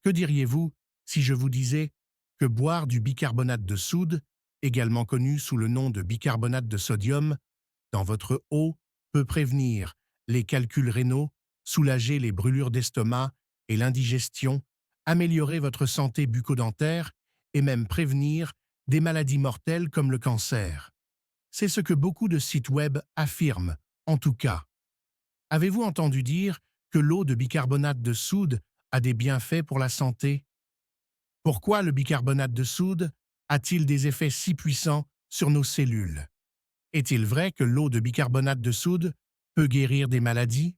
Que diriez-vous si je vous disais que boire du bicarbonate de soude, également connu sous le nom de bicarbonate de sodium, dans votre eau peut prévenir les calculs rénaux, soulager les brûlures d'estomac et l'indigestion, améliorer votre santé bucco-dentaire et même prévenir des maladies mortelles comme le cancer? C'est ce que beaucoup de sites web affirment, en tout cas. Avez-vous entendu dire que l'eau de bicarbonate de soude a des bienfaits pour la santé? Pourquoi le bicarbonate de soude a-t-il des effets si puissants sur nos cellules? Est-il vrai que l'eau de bicarbonate de soude peut guérir des maladies?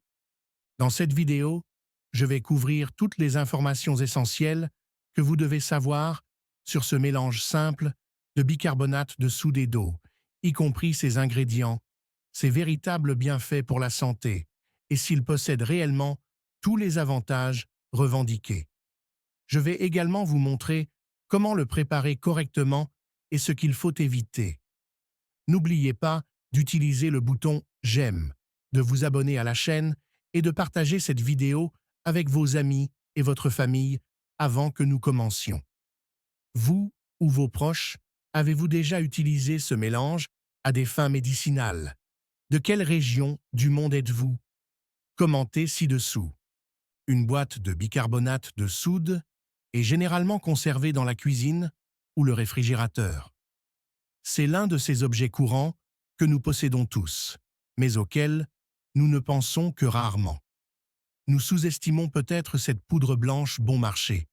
Dans cette vidéo, je vais couvrir toutes les informations essentielles que vous devez savoir sur ce mélange simple de bicarbonate de soude et d'eau, y compris ses ingrédients, ses véritables bienfaits pour la santé, et s'il possède réellement tous les avantages revendiqués. Je vais également vous montrer comment le préparer correctement et ce qu'il faut éviter. N'oubliez pas d'utiliser le bouton « J'aime », de vous abonner à la chaîne et de partager cette vidéo avec vos amis et votre famille avant que nous commencions. Vous ou vos proches, avez-vous déjà utilisé ce mélange à des fins médicinales? De quelle région du monde êtes-vous? Commentez ci-dessous. Une boîte de bicarbonate de soude est généralement conservée dans la cuisine ou le réfrigérateur. C'est l'un de ces objets courants que nous possédons tous, mais auxquels nous ne pensons que rarement. Nous sous-estimons peut-être cette poudre blanche bon marché.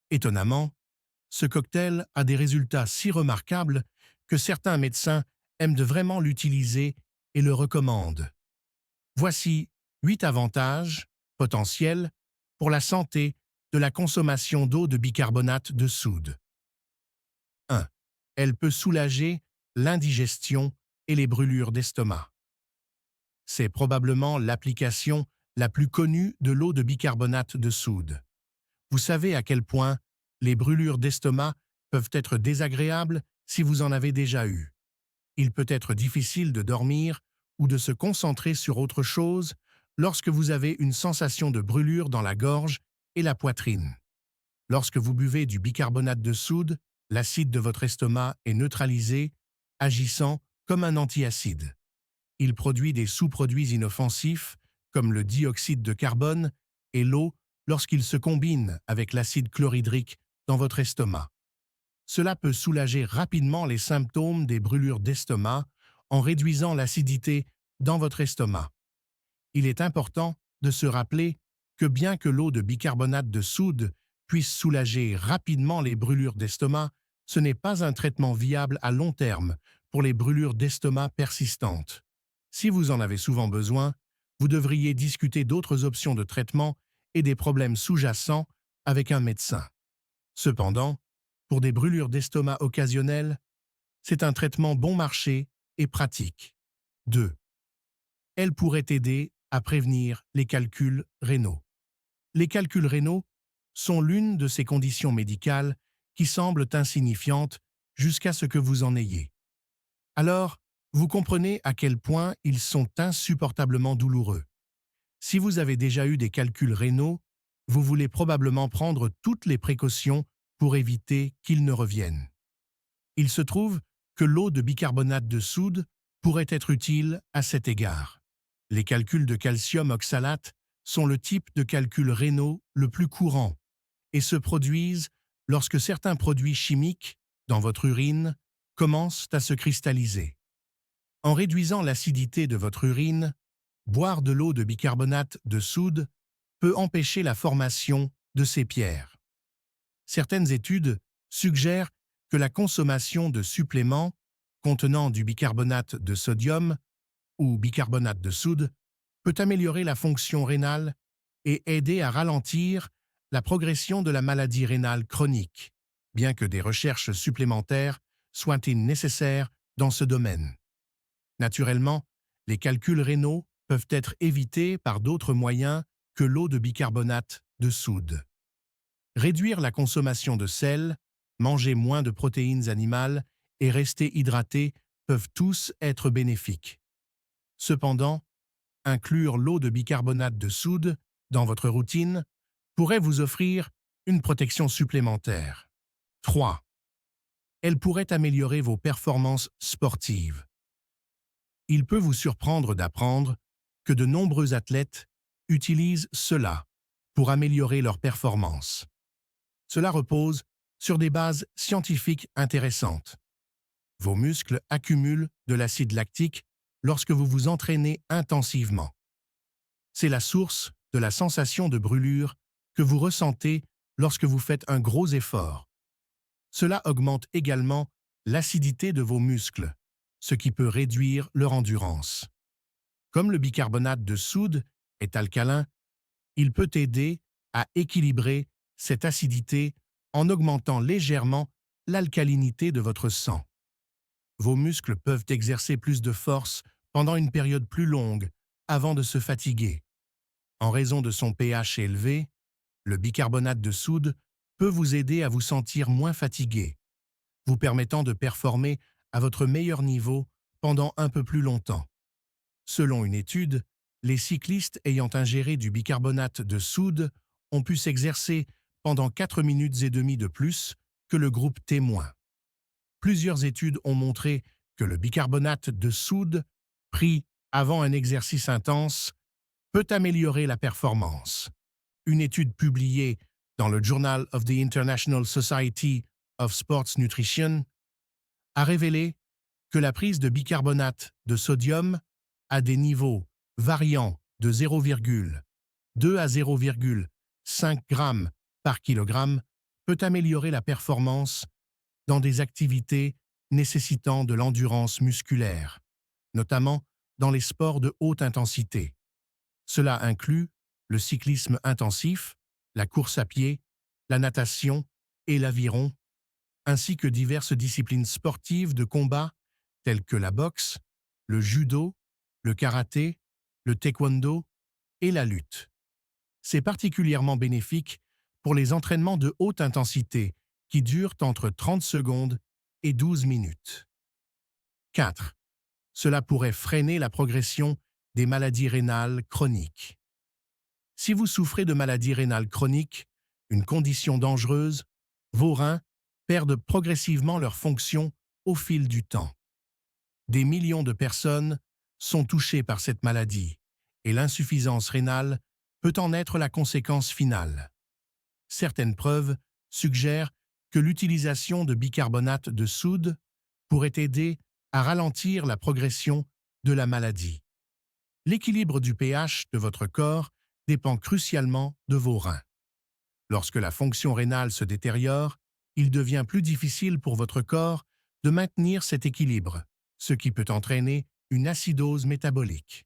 Étonnamment, ce cocktail a des résultats si remarquables que certains médecins aiment vraiment l'utiliser et le recommandent. Voici 8 avantages potentiels pour la santé de la consommation d'eau de bicarbonate de soude. 1. Elle peut soulager l'indigestion et les brûlures d'estomac. C'est probablement l'application la plus connue de l'eau de bicarbonate de soude. Vous savez à quel point les brûlures d'estomac peuvent être désagréables si vous en avez déjà eu. Il peut être difficile de dormir ou de se concentrer sur autre chose lorsque vous avez une sensation de brûlure dans la gorge et la poitrine. Lorsque vous buvez du bicarbonate de soude, l'acide de votre estomac est neutralisé, agissant comme un antiacide. Il produit des sous-produits inoffensifs comme le dioxyde de carbone et l'eau lorsqu'ils se combinent avec l'acide chlorhydrique dans votre estomac. Cela peut soulager rapidement les symptômes des brûlures d'estomac en réduisant l'acidité dans votre estomac. Il est important de se rappeler que bien que l'eau de bicarbonate de soude puisse soulager rapidement les brûlures d'estomac, ce n'est pas un traitement viable à long terme pour les brûlures d'estomac persistantes. Si vous en avez souvent besoin, vous devriez discuter d'autres options de traitement et des problèmes sous-jacents avec un médecin. Cependant, pour des brûlures d'estomac occasionnelles, c'est un traitement bon marché et pratique. 2. Elle pourrait aider à prévenir les calculs rénaux. Les calculs rénaux sont l'une de ces conditions médicales qui semblent insignifiantes jusqu'à ce que vous en ayez. Alors, vous comprenez à quel point ils sont insupportablement douloureux. Si vous avez déjà eu des calculs rénaux, vous voulez probablement prendre toutes les précautions pour éviter qu'ils ne reviennent. Il se trouve que l'eau de bicarbonate de soude pourrait être utile à cet égard. Les calculs de calcium oxalate sont le type de calcul rénaux le plus courant et se produisent lorsque certains produits chimiques, dans votre urine, commencent à se cristalliser. En réduisant l'acidité de votre urine, boire de l'eau de bicarbonate de soude peut empêcher la formation de ces pierres. Certaines études suggèrent que la consommation de suppléments contenant du bicarbonate de sodium ou bicarbonate de soude peut améliorer la fonction rénale et aider à ralentir la progression de la maladie rénale chronique, bien que des recherches supplémentaires soient nécessaires dans ce domaine. Naturellement, les calculs rénaux peuvent être évités par d'autres moyens que l'eau de bicarbonate de soude. Réduire la consommation de sel, manger moins de protéines animales et rester hydraté peuvent tous être bénéfiques. Cependant, inclure l'eau de bicarbonate de soude dans votre routine pourrait vous offrir une protection supplémentaire. 3. Elle pourrait améliorer vos performances sportives. Il peut vous surprendre d'apprendre que de nombreux athlètes utilisent cela pour améliorer leurs performances. Cela repose sur des bases scientifiques intéressantes. Vos muscles accumulent de l'acide lactique lorsque vous vous entraînez intensivement. C'est la source de la sensation de brûlure que vous ressentez lorsque vous faites un gros effort. Cela augmente également l'acidité de vos muscles, ce qui peut réduire leur endurance. Comme le bicarbonate de soude est alcalin, il peut aider à équilibrer cette acidité en augmentant légèrement l'alcalinité de votre sang. Vos muscles peuvent exercer plus de force pendant une période plus longue avant de se fatiguer. En raison de son pH élevé, le bicarbonate de soude peut vous aider à vous sentir moins fatigué, vous permettant de performer à votre meilleur niveau pendant un peu plus longtemps. Selon une étude, les cyclistes ayant ingéré du bicarbonate de soude ont pu s'exercer pendant 4 minutes et demie de plus que le groupe témoin. Plusieurs études ont montré que le bicarbonate de soude, pris avant un exercice intense, peut améliorer la performance. Une étude publiée dans le Journal of the International Society of Sports Nutrition a révélé que la prise de bicarbonate de sodium à des niveaux variant de 0,2 à 0,5 g par kilogramme peut améliorer la performance dans des activités nécessitant de l'endurance musculaire, notamment dans les sports de haute intensité. Cela inclut le cyclisme intensif, la course à pied, la natation et l'aviron, ainsi que diverses disciplines sportives de combat telles que la boxe, le judo, le karaté, le taekwondo et la lutte. C'est particulièrement bénéfique pour les entraînements de haute intensité qui durent entre 30 secondes et 12 minutes. 4. Cela pourrait freiner la progression des maladies rénales chroniques. Si vous souffrez de maladies rénales chroniques, une condition dangereuse, vos reins perdent progressivement leur fonction au fil du temps. Des millions de personnes sont touchées par cette maladie et l'insuffisance rénale peut en être la conséquence finale. Certaines preuves suggèrent que l'utilisation de bicarbonate de soude pourrait aider à ralentir la progression de la maladie. L'équilibre du pH de votre corps dépend crucialement de vos reins. Lorsque la fonction rénale se détériore, il devient plus difficile pour votre corps de maintenir cet équilibre, ce qui peut entraîner une acidose métabolique.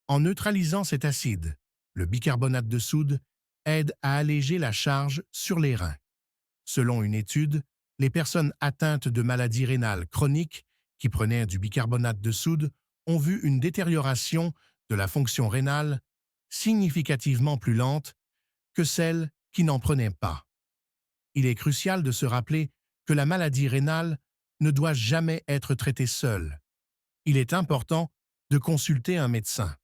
En neutralisant cet acide, le bicarbonate de soude aide à alléger la charge sur les reins. Selon une étude, les personnes atteintes de maladies rénales chroniques qui prenaient du bicarbonate de soude ont vu une détérioration de la fonction rénale significativement plus lente que celles qui n'en prenaient pas. Il est crucial de se rappeler que la maladie rénale ne doit jamais être traitée seule. Il est important de consulter un médecin.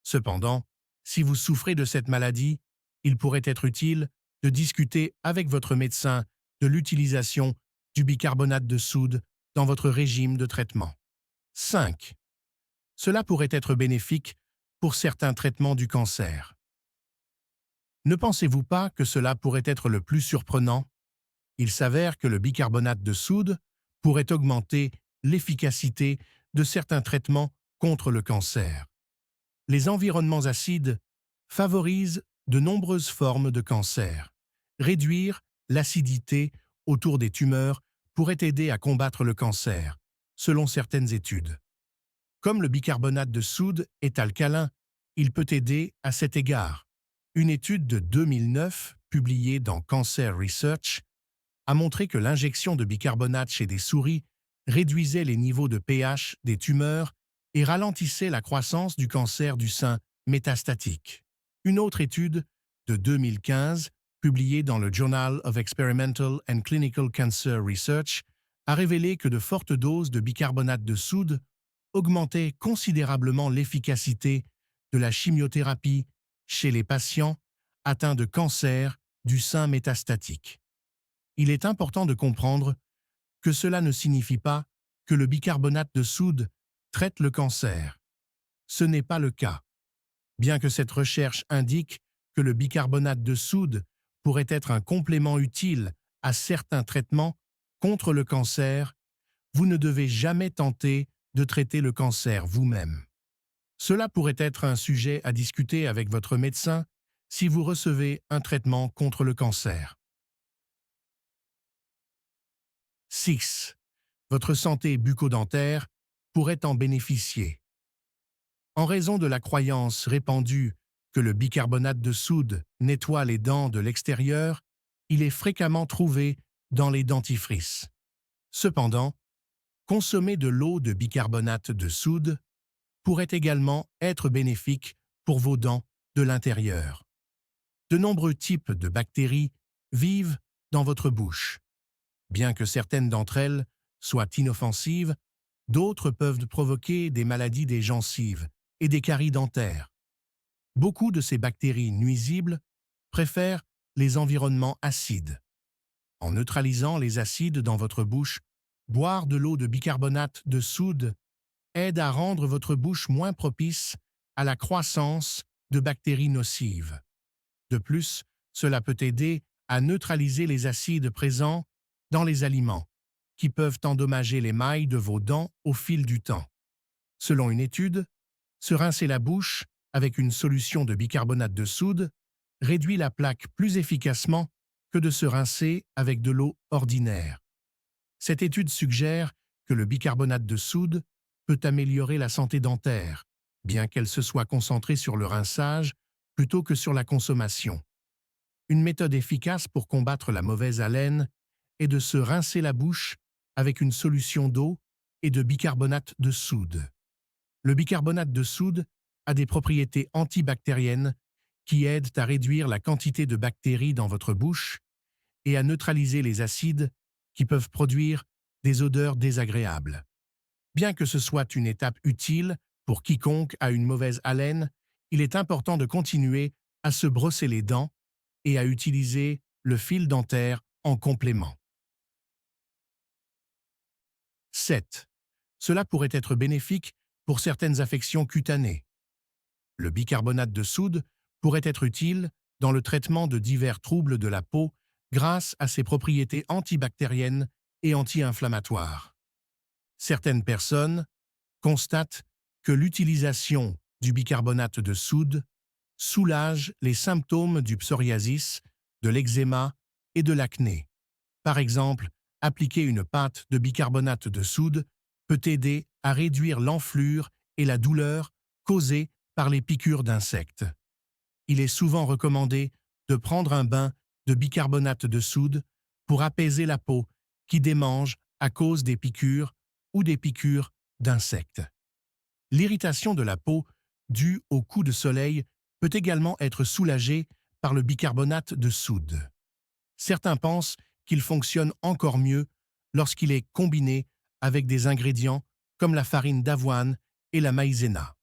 Cependant, si vous souffrez de cette maladie, il pourrait être utile de discuter avec votre médecin de l'utilisation du bicarbonate de soude dans votre régime de traitement. 5. Cela pourrait être bénéfique pour certains traitements du cancer. Ne pensez-vous pas que cela pourrait être le plus surprenant? Il s'avère que le bicarbonate de soude pourrait augmenter l'efficacité de certains traitements contre le cancer. Les environnements acides favorisent de nombreuses formes de cancer. Réduire l'acidité autour des tumeurs pourrait aider à combattre le cancer, selon certaines études. Comme le bicarbonate de soude est alcalin, il peut aider à cet égard. Une étude de 2009, publiée dans Cancer Research, a montré que l'injection de bicarbonate chez des souris réduisait les niveaux de pH des tumeurs et ralentissait la croissance du cancer du sein métastatique. Une autre étude de 2015, publiée dans le Journal of Experimental and Clinical Cancer Research, a révélé que de fortes doses de bicarbonate de soude augmentaient considérablement l'efficacité de la chimiothérapie chez les patients atteints de cancer du sein métastatique. Il est important de comprendre que cela ne signifie pas que le bicarbonate de soude traite le cancer. Ce n'est pas le cas. Bien que cette recherche indique que le bicarbonate de soude pourrait être un complément utile à certains traitements contre le cancer, vous ne devez jamais tenter de traiter le cancer vous-même. Cela pourrait être un sujet à discuter avec votre médecin si vous recevez un traitement contre le cancer. 6. Votre santé bucco-dentaire pourrait en bénéficier. En raison de la croyance répandue que le bicarbonate de soude nettoie les dents de l'extérieur, il est fréquemment trouvé dans les dentifrices. Cependant, consommer de l'eau de bicarbonate de soude pourrait également être bénéfique pour vos dents de l'intérieur. De nombreux types de bactéries vivent dans votre bouche. Bien que certaines d'entre elles soient inoffensives, d'autres peuvent provoquer des maladies des gencives et des caries dentaires. Beaucoup de ces bactéries nuisibles préfèrent les environnements acides. En neutralisant les acides dans votre bouche, boire de l'eau de bicarbonate de soude aide à rendre votre bouche moins propice à la croissance de bactéries nocives. De plus, cela peut aider à neutraliser les acides présents dans les aliments, qui peuvent endommager l'émail de vos dents au fil du temps. Selon une étude, se rincer la bouche avec une solution de bicarbonate de soude réduit la plaque plus efficacement que de se rincer avec de l'eau ordinaire. Cette étude suggère que le bicarbonate de soude peut améliorer la santé dentaire, bien qu'elle se soit concentrée sur le rinçage plutôt que sur la consommation. Une méthode efficace pour combattre la mauvaise haleine est de se rincer la bouche avec une solution d'eau et de bicarbonate de soude. Le bicarbonate de soude a des propriétés antibactériennes qui aident à réduire la quantité de bactéries dans votre bouche et à neutraliser les acides qui peuvent produire des odeurs désagréables. Bien que ce soit une étape utile pour quiconque a une mauvaise haleine, il est important de continuer à se brosser les dents et à utiliser le fil dentaire en complément. 7. Cela pourrait être bénéfique pour certaines affections cutanées. Le bicarbonate de soude pourrait être utile dans le traitement de divers troubles de la peau grâce à ses propriétés antibactériennes et anti-inflammatoires. Certaines personnes constatent que l'utilisation du bicarbonate de soude soulage les symptômes du psoriasis, de l'eczéma et de l'acné. Par exemple, appliquer une pâte de bicarbonate de soude peut aider à réduire l'enflure et la douleur causées par les piqûres d'insectes. Il est souvent recommandé de prendre un bain de bicarbonate de soude pour apaiser la peau qui démange à cause des piqûres ou des piqûres d'insectes. L'irritation de la peau due au coup de soleil peut également être soulagée par le bicarbonate de soude. Certains pensent qu'il fonctionne encore mieux lorsqu'il est combiné avec des ingrédients comme la farine d'avoine et la maïzena.